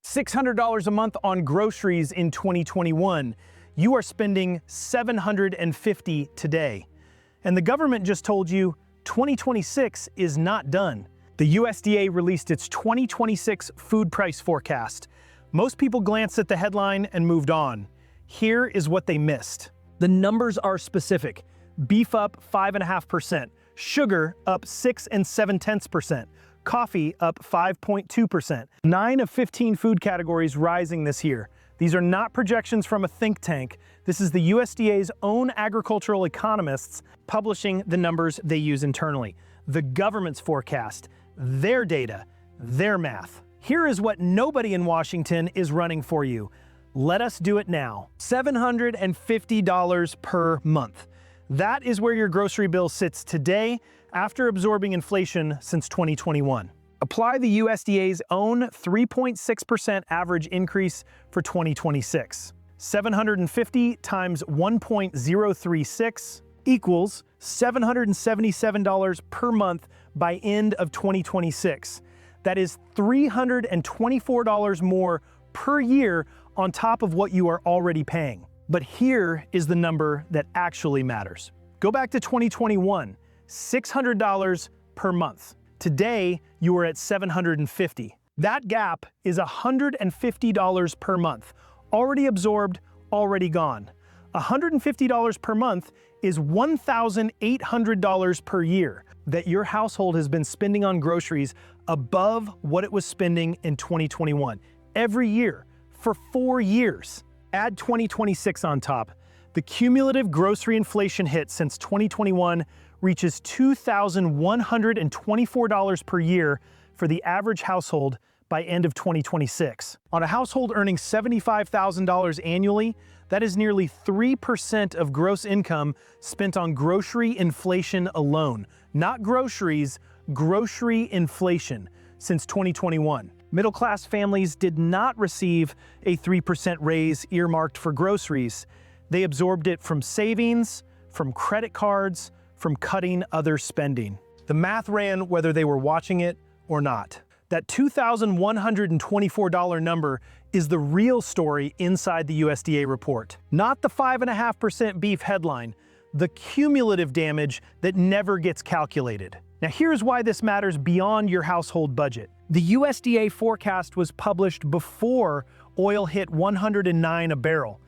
$600 a month on groceries in 2021. You are spending $750 today. And the government just told you 2026 is not done. The USDA released its 2026 food price forecast. Most people glanced at the headline and moved on. Here is what they missed. The numbers are specific. Beef up 5.5%, sugar up 6.7%, coffee up 5.2%. 9 of 15 food categories rising this year. These are not projections from a think tank. This is the USDA's own agricultural economists publishing the numbers they use internally. The government's forecast, their data, their math. Here is what nobody in Washington is running for you. Let us do it now. $750 per month. That is where your grocery bill sits today after absorbing inflation since 2021. Apply the USDA's own 3.6% average increase for 2026. 750 times 1.036 equals $777 per month by end of 2026. That is $324 more per year on top of what you are already paying. But here is the number that actually matters. Go back to 2021, $600 per month. Today, you are at $750. That gap is $150 per month. Already absorbed, already gone. $150 per month is $1,800 per year that your household has been spending on groceries above what it was spending in 2021. Every year, for 4 years. Add 2026 on top. The cumulative grocery inflation hit since 2021 reaches $2,124 per year for the average household by end of 2026. On a household earning $75,000 annually, that is nearly 3% of gross income spent on grocery inflation alone. Not groceries, grocery inflation since 2021. Middle-class families did not receive a 3% raise earmarked for groceries. They absorbed it from savings, from credit cards, from cutting other spending. The math ran whether they were watching it or not. That $2,124 number is the real story inside the USDA report. Not the 5.5% beef headline, the cumulative damage that never gets calculated. Now here's why this matters beyond your household budget. The USDA forecast was published before oil hit 109 a barrel.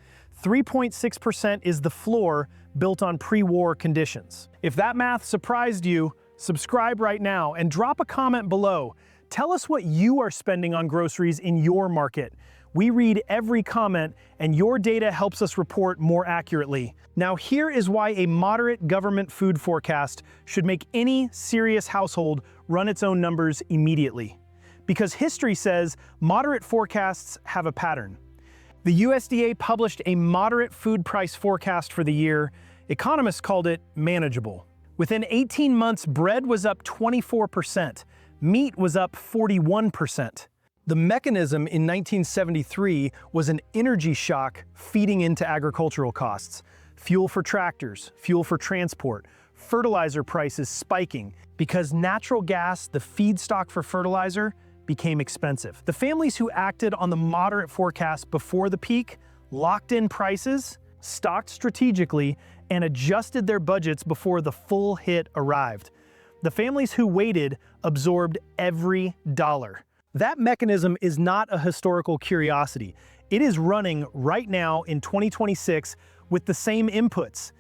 3.6% is the floor built on pre-war conditions. If that math surprised you, subscribe right now and drop a comment below. Tell us what you are spending on groceries in your market. We read every comment, and your data helps us report more accurately. Now here is why a moderate government food forecast should make any serious household run its own numbers immediately. Because history says moderate forecasts have a pattern. The USDA published a moderate food price forecast for the year. Economists called it manageable. Within 18 months, bread was up 24%. Meat was up 41%. The mechanism in 1973 was an energy shock feeding into agricultural costs. Fuel for tractors, fuel for transport, fertilizer prices spiking because natural gas, the feedstock for fertilizer, became expensive. The families who acted on the moderate forecast before the peak locked in prices, stocked strategically, and adjusted their budgets before the full hit arrived. The families who waited absorbed every dollar. That mechanism is not a historical curiosity. It is running right now in 2026 with the same inputs.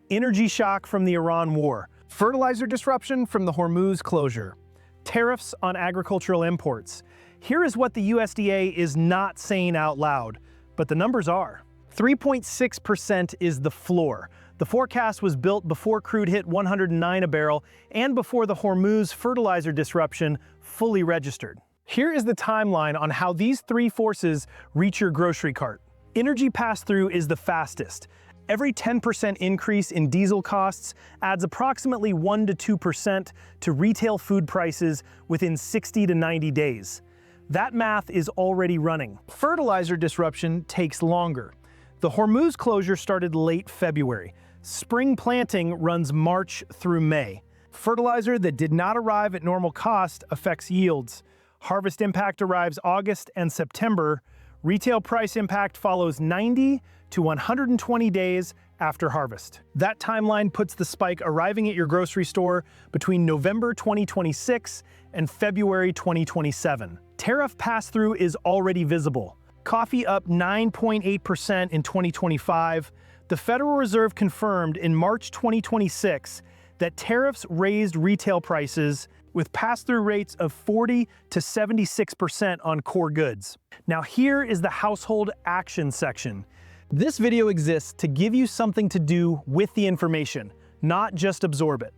Energy shock from the Iran war, fertilizer disruption from the Hormuz closure, tariffs on agricultural imports. Here is what the USDA is not saying out loud, but the numbers are. 3.6% is the floor. The forecast was built before crude hit 109 a barrel and before the Hormuz fertilizer disruption fully registered. Here is the timeline on how these three forces reach your grocery cart. Energy pass-through is the fastest. Every 10% increase in diesel costs adds approximately 1 to 2% to retail food prices within 60 to 90 days. That math is already running. Fertilizer disruption takes longer. The Hormuz closure started late February. Spring planting runs March through May. Fertilizer that did not arrive at normal cost affects yields. Harvest impact arrives August and September. Retail price impact follows 90 to 120 days after harvest. That timeline puts the spike arriving at your grocery store between November 2026 and February 2027. Tariff pass-through is already visible. Coffee up 9.8% in 2025. The Federal Reserve confirmed in March 2026 that tariffs raised retail prices with pass-through rates of 40 to 76% on core goods. Now here is the household action section. This video exists to give you something to do with the information, not just absorb it.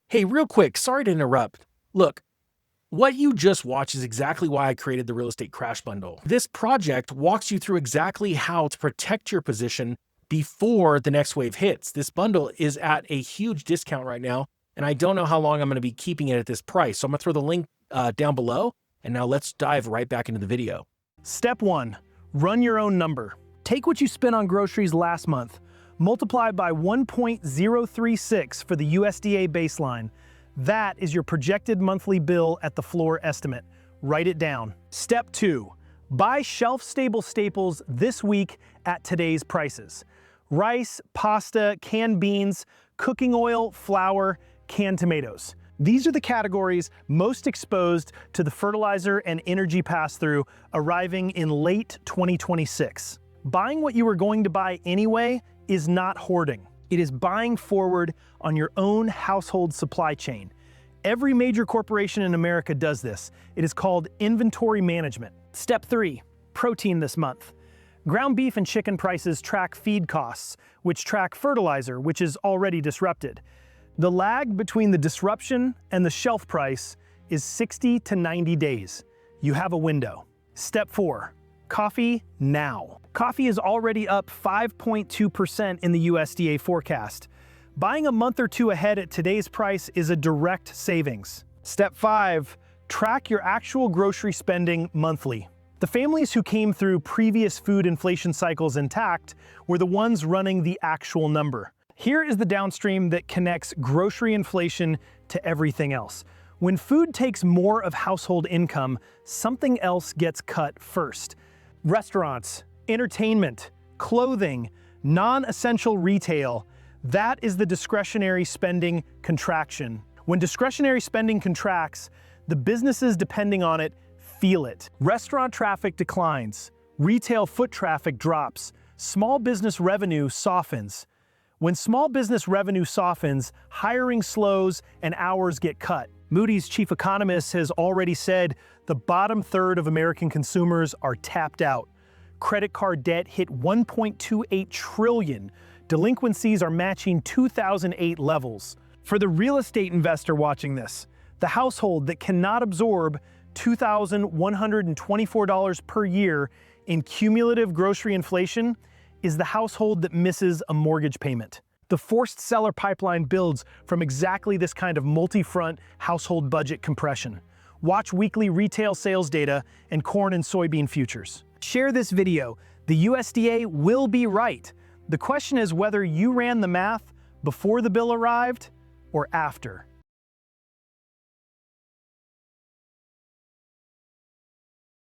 Hey, real quick, sorry to interrupt. Look, what you just watched is exactly why I created the Real Estate Crash Bundle. This project walks you through exactly how to protect your position before the next wave hits. This bundle is at a huge discount right now, and I don't know how long I'm going to be keeping it at this price. So I'm going to throw the link down below, and now let's dive right back into the video. Step 1, run your own number. Take what you spent on groceries last month, multiply by 1.036 for the USDA baseline. That is your projected monthly bill at the floor estimate. Write it down. Step 2, buy shelf-stable staples this week at today's prices. Rice, pasta, canned beans, cooking oil, flour, canned tomatoes. These are the categories most exposed to the fertilizer and energy pass-through arriving in late 2026. Buying what you were going to buy anyway is not hoarding. It is buying forward on your own household supply chain. Every major corporation in America does this. It is called inventory management. Step 3, protein this month. Ground beef and chicken prices track feed costs, which track fertilizer, which is already disrupted. The lag between the disruption and the shelf price is 60 to 90 days. You have a window. Step 4, coffee now. Coffee is already up 5.2% in the USDA forecast. Buying a month or two ahead at today's price is a direct savings. Step 5, track your actual grocery spending monthly. The families who came through previous food inflation cycles intact were the ones running the actual number. Here is the downstream that connects grocery inflation to everything else. When food takes more of household income, something else gets cut first. Restaurants, entertainment, clothing, non-essential retail, that is the discretionary spending contraction. When discretionary spending contracts, the businesses depending on it feel it. Restaurant traffic declines, retail foot traffic drops, small business revenue softens. When small business revenue softens, hiring slows and hours get cut. Moody's chief economist has already said the bottom third of American consumers are tapped out. Credit card debt hit $1.28 trillion. Delinquencies are matching 2008 levels. For the real estate investor watching this, the household that cannot absorb $2,124 per year in cumulative grocery inflation is the household that misses a mortgage payment. The forced seller pipeline builds from exactly this kind of multi-front household budget compression. Watch weekly retail sales data and corn and soybean futures. Share this video. The USDA will be right. The question is whether you ran the math before the bill arrived or after.